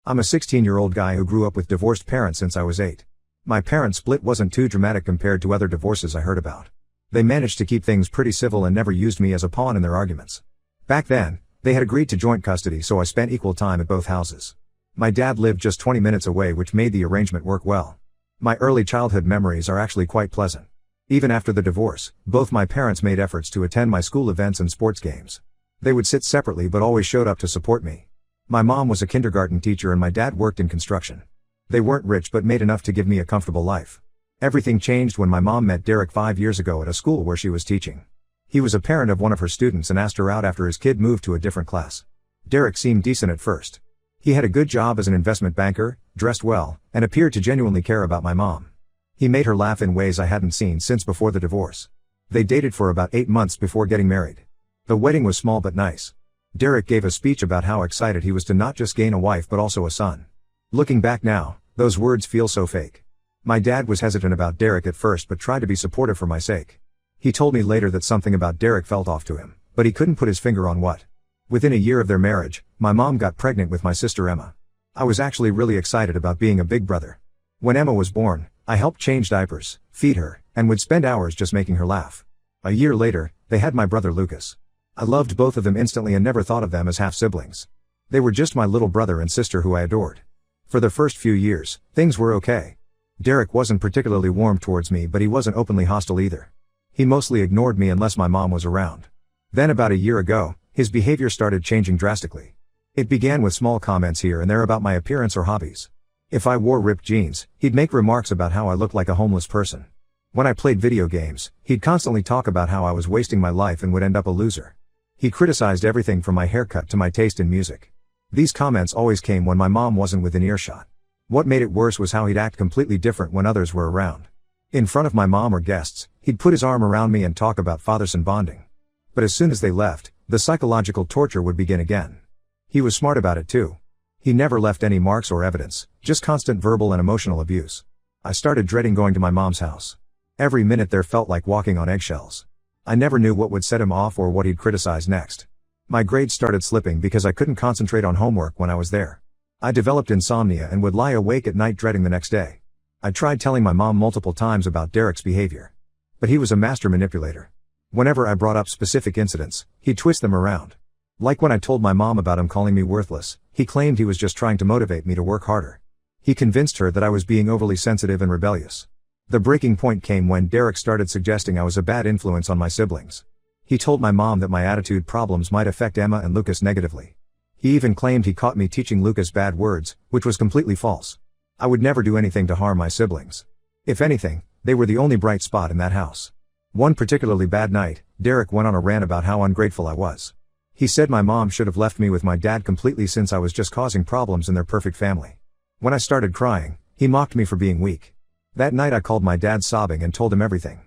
I'm a 16-year-old guy who grew up with divorced parents since I was 8. My parents' split wasn't too dramatic compared to other divorces I heard about. They managed to keep things pretty civil and never used me as a pawn in their arguments. Back then, they had agreed to joint custody, so I spent equal time at both houses. My dad lived just 20 minutes away, which made the arrangement work well. My early childhood memories are actually quite pleasant. Even after the divorce, both my parents made efforts to attend my school events and sports games. They would sit separately but always showed up to support me. My mom was a kindergarten teacher and my dad worked in construction. They weren't rich but made enough to give me a comfortable life. Everything changed when my mom met Derek 5 years ago at a school where she was teaching. He was a parent of one of her students and asked her out after his kid moved to a different class. Derek seemed decent at first. He had a good job as an investment banker, dressed well, and appeared to genuinely care about my mom. He made her laugh in ways I hadn't seen since before the divorce. They dated for about 8 months before getting married. The wedding was small but nice. Derek gave a speech about how excited he was to not just gain a wife but also a son. Looking back now, those words feel so fake. My dad was hesitant about Derek at first but tried to be supportive for my sake. He told me later that something about Derek felt off to him, but he couldn't put his finger on what. Within a year of their marriage, my mom got pregnant with my sister Emma. I was actually really excited about being a big brother. When Emma was born, I helped change diapers, feed her, and would spend hours just making her laugh. A year later, they had my brother Lucas. I loved both of them instantly and never thought of them as half-siblings. They were just my little brother and sister who I adored. For the first few years, things were okay. Derek wasn't particularly warm towards me, but he wasn't openly hostile either. He mostly ignored me unless my mom was around. Then about a year ago, his behavior started changing drastically. It began with small comments here and there about my appearance or hobbies. If I wore ripped jeans, he'd make remarks about how I looked like a homeless person. When I played video games, he'd constantly talk about how I was wasting my life and would end up a loser. He criticized everything from my haircut to my taste in music. These comments always came when my mom wasn't within earshot. What made it worse was how he'd act completely different when others were around. In front of my mom or guests, he'd put his arm around me and talk about father-son bonding. But as soon as they left, the psychological torture would begin again. He was smart about it too. He never left any marks or evidence, just constant verbal and emotional abuse. I started dreading going to my mom's house. Every minute there felt like walking on eggshells. I never knew what would set him off or what he'd criticize next. My grades started slipping because I couldn't concentrate on homework when I was there. I developed insomnia and would lie awake at night dreading the next day. I tried telling my mom multiple times about Derek's behavior. But he was a master manipulator. Whenever I brought up specific incidents, he'd twist them around. Like when I told my mom about him calling me worthless, he claimed he was just trying to motivate me to work harder. He convinced her that I was being overly sensitive and rebellious. The breaking point came when Derek started suggesting I was a bad influence on my siblings. He told my mom that my attitude problems might affect Emma and Lucas negatively. He even claimed he caught me teaching Lucas bad words, which was completely false. I would never do anything to harm my siblings. If anything, they were the only bright spot in that house. One particularly bad night, Derek went on a rant about how ungrateful I was. He said my mom should have left me with my dad completely since I was just causing problems in their perfect family. When I started crying, he mocked me for being weak. That night I called my dad sobbing and told him everything.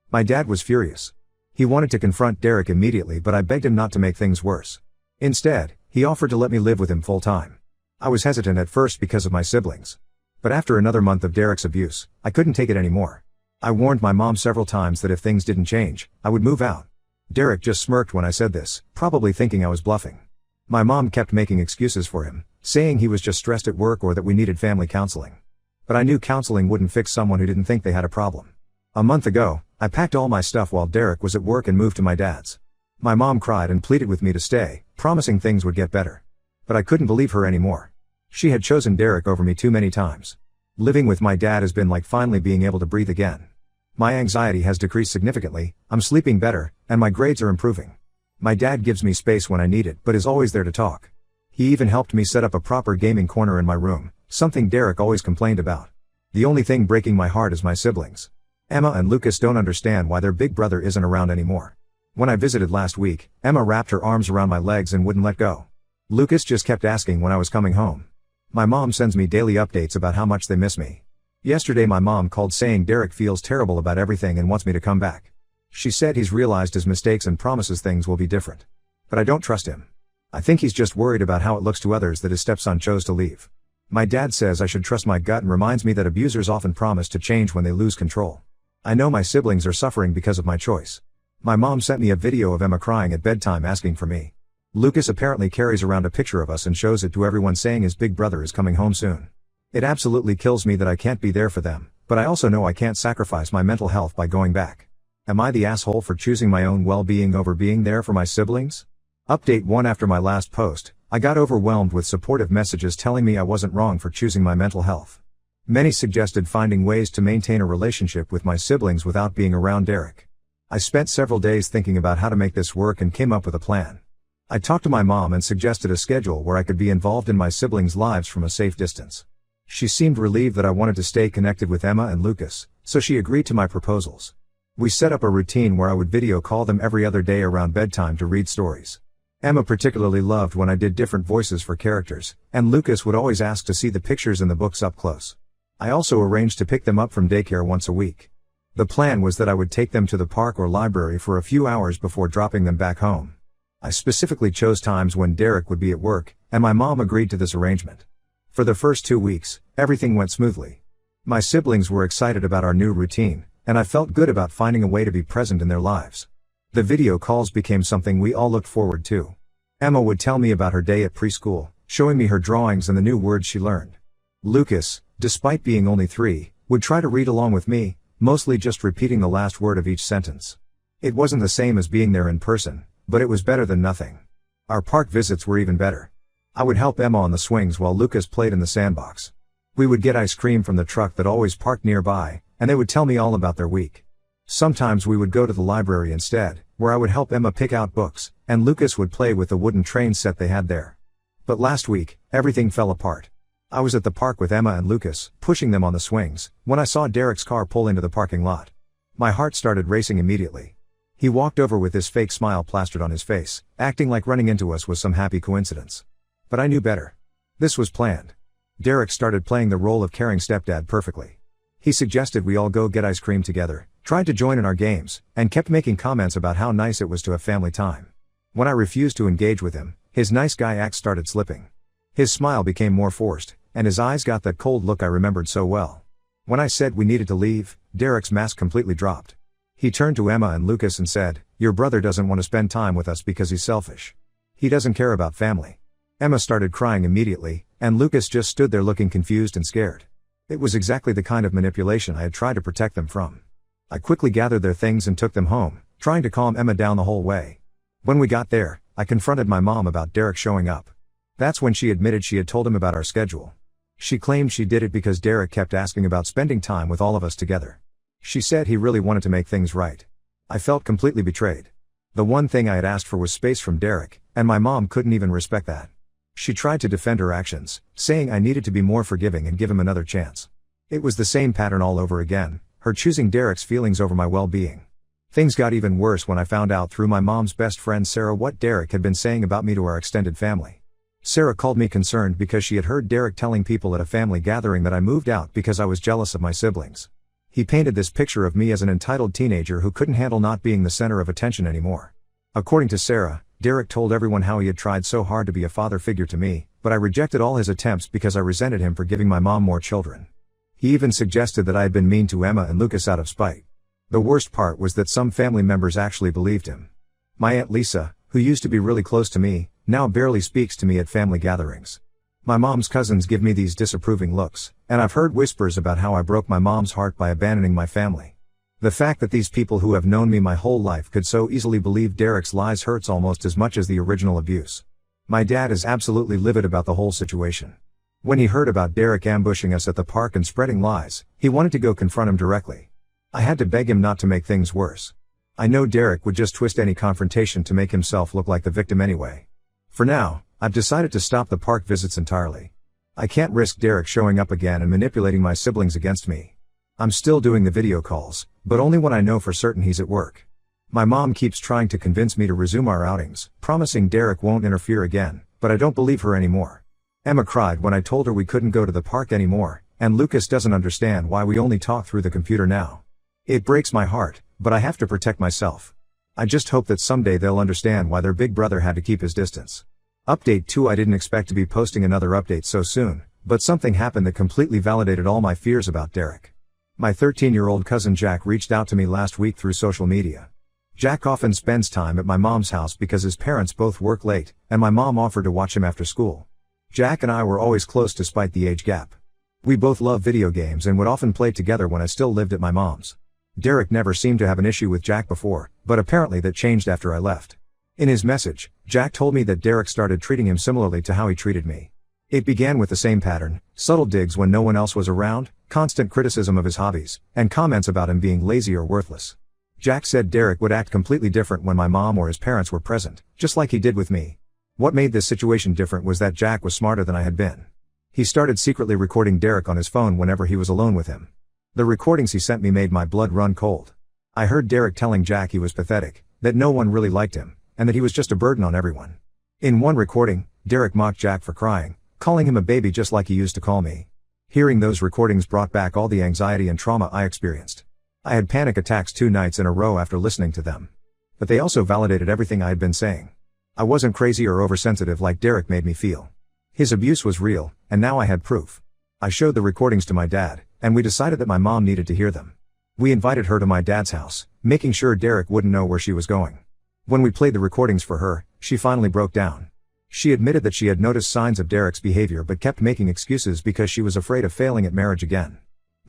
My dad was furious. He wanted to confront Derek immediately, but I begged him not to make things worse. Instead, he offered to let me live with him full time. I was hesitant at first because of my siblings. But after another month of Derek's abuse, I couldn't take it anymore. I warned my mom several times that if things didn't change, I would move out. Derek just smirked when I said this, probably thinking I was bluffing. My mom kept making excuses for him, saying he was just stressed at work or that we needed family counseling. But I knew counseling wouldn't fix someone who didn't think they had a problem. A month ago, I packed all my stuff while Derek was at work and moved to my dad's. My mom cried and pleaded with me to stay, promising things would get better. But I couldn't believe her anymore. She had chosen Derek over me too many times. Living with my dad has been like finally being able to breathe again. My anxiety has decreased significantly, I'm sleeping better, and my grades are improving. My dad gives me space when I need it but is always there to talk. He even helped me set up a proper gaming corner in my room, something Derek always complained about. The only thing breaking my heart is my siblings. Emma and Lucas don't understand why their big brother isn't around anymore. When I visited last week, Emma wrapped her arms around my legs and wouldn't let go. Lucas just kept asking when I was coming home. My mom sends me daily updates about how much they miss me. Yesterday my mom called saying Derek feels terrible about everything and wants me to come back. She said he's realized his mistakes and promises things will be different. But I don't trust him. I think he's just worried about how it looks to others that his stepson chose to leave. My dad says I should trust my gut and reminds me that abusers often promise to change when they lose control. I know my siblings are suffering because of my choice. My mom sent me a video of Emma crying at bedtime asking for me. Lucas apparently carries around a picture of us and shows it to everyone saying his big brother is coming home soon. It absolutely kills me that I can't be there for them, but I also know I can't sacrifice my mental health by going back. Am I the asshole for choosing my own well-being over being there for my siblings? Update 1. After my last post, I got overwhelmed with supportive messages telling me I wasn't wrong for choosing my mental health. Many suggested finding ways to maintain a relationship with my siblings without being around Derek. I spent several days thinking about how to make this work and came up with a plan. I talked to my mom and suggested a schedule where I could be involved in my siblings' lives from a safe distance. She seemed relieved that I wanted to stay connected with Emma and Lucas, so she agreed to my proposals. We set up a routine where I would video call them every other day around bedtime to read stories. Emma particularly loved when I did different voices for characters, and Lucas would always ask to see the pictures in the books up close. I also arranged to pick them up from daycare once a week. The plan was that I would take them to the park or library for a few hours before dropping them back home. I specifically chose times when Derek would be at work, and my mom agreed to this arrangement. For the first 2 weeks, everything went smoothly. My siblings were excited about our new routine, and I felt good about finding a way to be present in their lives. The video calls became something we all looked forward to. Emma would tell me about her day at preschool, showing me her drawings and the new words she learned. Lucas, despite being only 3, would try to read along with me, mostly just repeating the last word of each sentence. It wasn't the same as being there in person, but it was better than nothing. Our park visits were even better. I would help Emma on the swings while Lucas played in the sandbox. We would get ice cream from the truck that always parked nearby, and they would tell me all about their week. Sometimes we would go to the library instead, where I would help Emma pick out books, and Lucas would play with the wooden train set they had there. But last week, everything fell apart. I was at the park with Emma and Lucas, pushing them on the swings, when I saw Derek's car pull into the parking lot. My heart started racing immediately. He walked over with this fake smile plastered on his face, acting like running into us was some happy coincidence. But I knew better. This was planned. Derek started playing the role of caring stepdad perfectly. He suggested we all go get ice cream together, tried to join in our games, and kept making comments about how nice it was to have family time. When I refused to engage with him, his nice guy act started slipping. His smile became more forced, and his eyes got that cold look I remembered so well. When I said we needed to leave, Derek's mask completely dropped. He turned to Emma and Lucas and said, "Your brother doesn't want to spend time with us because he's selfish. He doesn't care about family." Emma started crying immediately, and Lucas just stood there looking confused and scared. It was exactly the kind of manipulation I had tried to protect them from. I quickly gathered their things and took them home, trying to calm Emma down the whole way. When we got there, I confronted my mom about Derek showing up. That's when she admitted she had told him about our schedule. She claimed she did it because Derek kept asking about spending time with all of us together. She said he really wanted to make things right. I felt completely betrayed. The one thing I had asked for was space from Derek, and my mom couldn't even respect that. She tried to defend her actions, saying I needed to be more forgiving and give him another chance. It was the same pattern all over again, her choosing Derek's feelings over my well-being. Things got even worse when I found out through my mom's best friend Sarah what Derek had been saying about me to our extended family. Sarah called me concerned because she had heard Derek telling people at a family gathering that I moved out because I was jealous of my siblings. He painted this picture of me as an entitled teenager who couldn't handle not being the center of attention anymore. According to Sarah, Derek told everyone how he had tried so hard to be a father figure to me, but I rejected all his attempts because I resented him for giving my mom more children. He even suggested that I had been mean to Emma and Lucas out of spite. The worst part was that some family members actually believed him. My Aunt Lisa, who used to be really close to me, now barely speaks to me at family gatherings. My mom's cousins give me these disapproving looks, and I've heard whispers about how I broke my mom's heart by abandoning my family. The fact that these people who have known me my whole life could so easily believe Derek's lies hurts almost as much as the original abuse. My dad is absolutely livid about the whole situation. When he heard about Derek ambushing us at the park and spreading lies, he wanted to go confront him directly. I had to beg him not to make things worse. I know Derek would just twist any confrontation to make himself look like the victim anyway. For now, I've decided to stop the park visits entirely. I can't risk Derek showing up again and manipulating my siblings against me. I'm still doing the video calls, but only when I know for certain he's at work. My mom keeps trying to convince me to resume our outings, promising Derek won't interfere again, but I don't believe her anymore. Emma cried when I told her we couldn't go to the park anymore, and Lucas doesn't understand why we only talk through the computer now. It breaks my heart, but I have to protect myself. I just hope that someday they'll understand why their big brother had to keep his distance. Update 2. I didn't expect to be posting another update so soon, but something happened that completely validated all my fears about Derek. My 13-year-old cousin Jack reached out to me last week through social media. Jack often spends time at my mom's house because his parents both work late, and my mom offered to watch him after school. Jack and I were always close despite the age gap. We both love video games and would often play together when I still lived at my mom's. Derek never seemed to have an issue with Jack before, but apparently that changed after I left. In his message, Jack told me that Derek started treating him similarly to how he treated me. It began with the same pattern: subtle digs when no one else was around, constant criticism of his hobbies, and comments about him being lazy or worthless. Jack said Derek would act completely different when my mom or his parents were present, just like he did with me. What made this situation different was that Jack was smarter than I had been. He started secretly recording Derek on his phone whenever he was alone with him. The recordings he sent me made my blood run cold. I heard Derek telling Jack he was pathetic, that no one really liked him, and that he was just a burden on everyone. In one recording, Derek mocked Jack for crying, calling him a baby just like he used to call me. Hearing those recordings brought back all the anxiety and trauma I experienced. I had panic attacks 2 nights in a row after listening to them. But they also validated everything I had been saying. I wasn't crazy or oversensitive like Derek made me feel. His abuse was real, and now I had proof. I showed the recordings to my dad, and we decided that my mom needed to hear them. We invited her to my dad's house, making sure Derek wouldn't know where she was going. When we played the recordings for her, she finally broke down. She admitted that she had noticed signs of Derek's behavior but kept making excuses because she was afraid of failing at marriage again.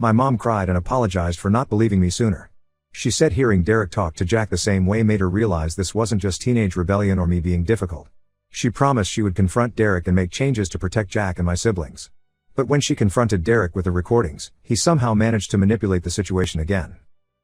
My mom cried and apologized for not believing me sooner. She said hearing Derek talk to Jack the same way made her realize this wasn't just teenage rebellion or me being difficult. She promised she would confront Derek and make changes to protect Jack and my siblings. But when she confronted Derek with the recordings, he somehow managed to manipulate the situation again.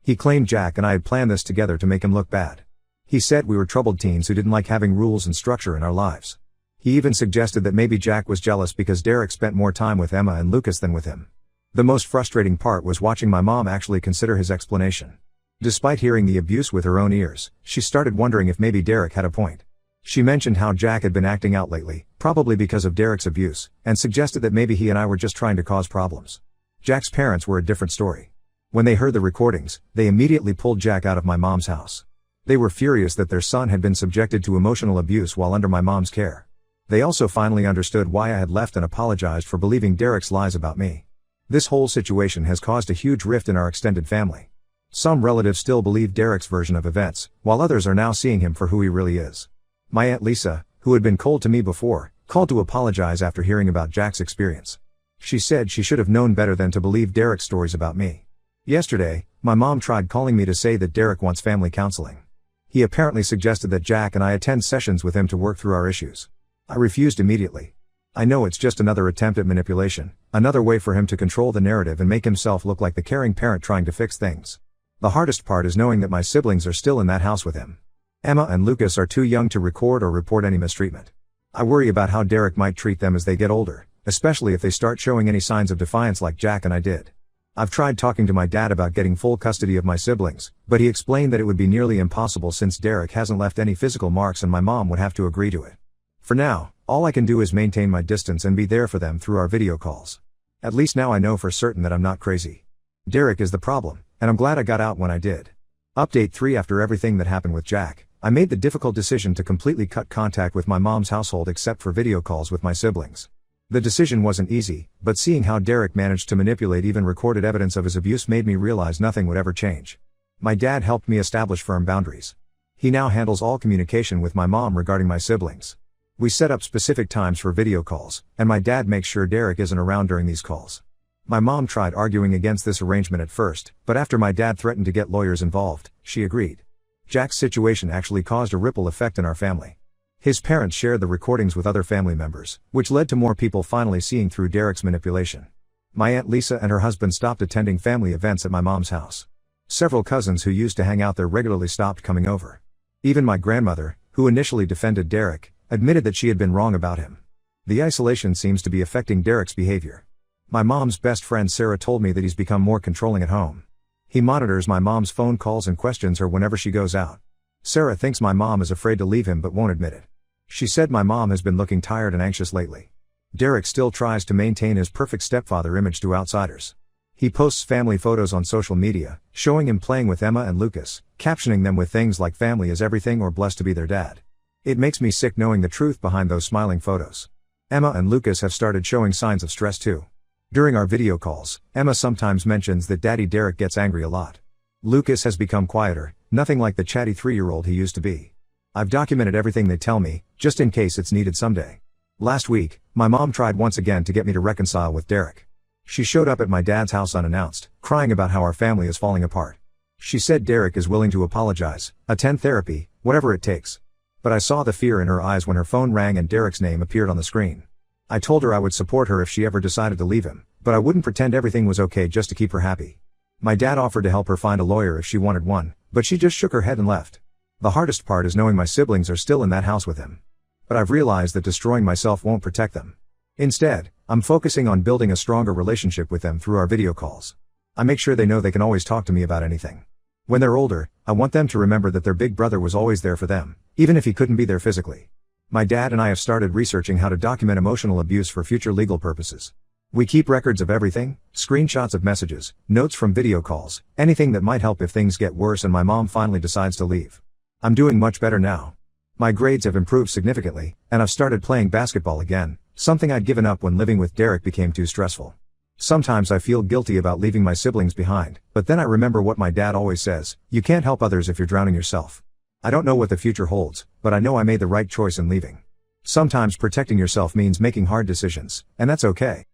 He claimed Jack and I had planned this together to make him look bad. He said we were troubled teens who didn't like having rules and structure in our lives. He even suggested that maybe Jack was jealous because Derek spent more time with Emma and Lucas than with him. The most frustrating part was watching my mom actually consider his explanation. Despite hearing the abuse with her own ears, she started wondering if maybe Derek had a point. She mentioned how Jack had been acting out lately, probably because of Derek's abuse, and suggested that maybe he and I were just trying to cause problems. Jack's parents were a different story. When they heard the recordings, they immediately pulled Jack out of my mom's house. They were furious that their son had been subjected to emotional abuse while under my mom's care. They also finally understood why I had left and apologized for believing Derek's lies about me. This whole situation has caused a huge rift in our extended family. Some relatives still believe Derek's version of events, while others are now seeing him for who he really is. My Aunt Lisa, who had been cold to me before, called to apologize after hearing about Jack's experience. She said she should have known better than to believe Derek's stories about me. Yesterday, my mom tried calling me to say that Derek wants family counseling. He apparently suggested that Jack and I attend sessions with him to work through our issues. I refused immediately. I know it's just another attempt at manipulation, another way for him to control the narrative and make himself look like the caring parent trying to fix things. The hardest part is knowing that my siblings are still in that house with him. Emma and Lucas are too young to record or report any mistreatment. I worry about how Derek might treat them as they get older, especially if they start showing any signs of defiance like Jack and I did. I've tried talking to my dad about getting full custody of my siblings, but he explained that it would be nearly impossible since Derek hasn't left any physical marks and my mom would have to agree to it. For now, all I can do is maintain my distance and be there for them through our video calls. At least now I know for certain that I'm not crazy. Derek is the problem, and I'm glad I got out when I did. Update 3: After everything that happened with Jack, I made the difficult decision to completely cut contact with my mom's household except for video calls with my siblings. The decision wasn't easy, but seeing how Derek managed to manipulate even recorded evidence of his abuse made me realize nothing would ever change. My dad helped me establish firm boundaries. He now handles all communication with my mom regarding my siblings. We set up specific times for video calls, and my dad makes sure Derek isn't around during these calls. My mom tried arguing against this arrangement at first, but after my dad threatened to get lawyers involved, she agreed. Jack's situation actually caused a ripple effect in our family. His parents shared the recordings with other family members, which led to more people finally seeing through Derek's manipulation. My Aunt Lisa and her husband stopped attending family events at my mom's house. Several cousins who used to hang out there regularly stopped coming over. Even my grandmother, who initially defended Derek, admitted that she had been wrong about him. The isolation seems to be affecting Derek's behavior. My mom's best friend Sarah told me that he's become more controlling at home. He monitors my mom's phone calls and questions her whenever she goes out. Sarah thinks my mom is afraid to leave him but won't admit it. She said my mom has been looking tired and anxious lately. Derek still tries to maintain his perfect stepfather image to outsiders. He posts family photos on social media, showing him playing with Emma and Lucas, captioning them with things like "family is everything" or "blessed to be their dad." It makes me sick knowing the truth behind those smiling photos. Emma and Lucas have started showing signs of stress too. During our video calls, Emma sometimes mentions that Daddy Derek gets angry a lot. Lucas has become quieter, Nothing like the chatty 3-year-old he used to be. I've documented everything they tell me, just in case it's needed someday. Last week, my mom tried once again to get me to reconcile with Derek. She showed up at my dad's house unannounced, crying about how our family is falling apart. She said Derek is willing to apologize, attend therapy, whatever it takes. But I saw the fear in her eyes when her phone rang and Derek's name appeared on the screen. I told her I would support her if she ever decided to leave him, but I wouldn't pretend everything was okay just to keep her happy. My dad offered to help her find a lawyer if she wanted one, but she just shook her head and left. The hardest part is knowing my siblings are still in that house with him. But I've realized that destroying myself won't protect them. Instead, I'm focusing on building a stronger relationship with them through our video calls. I make sure they know they can always talk to me about anything. When they're older, I want them to remember that their big brother was always there for them, even if he couldn't be there physically. My dad and I have started researching how to document emotional abuse for future legal purposes. We keep records of everything, screenshots of messages, notes from video calls, anything that might help if things get worse and my mom finally decides to leave. I'm doing much better now. My grades have improved significantly, and I've started playing basketball again, something I'd given up when living with Derek became too stressful. Sometimes I feel guilty about leaving my siblings behind, but then I remember what my dad always says, you can't help others if you're drowning yourself. I don't know what the future holds, but I know I made the right choice in leaving. Sometimes protecting yourself means making hard decisions, and that's okay.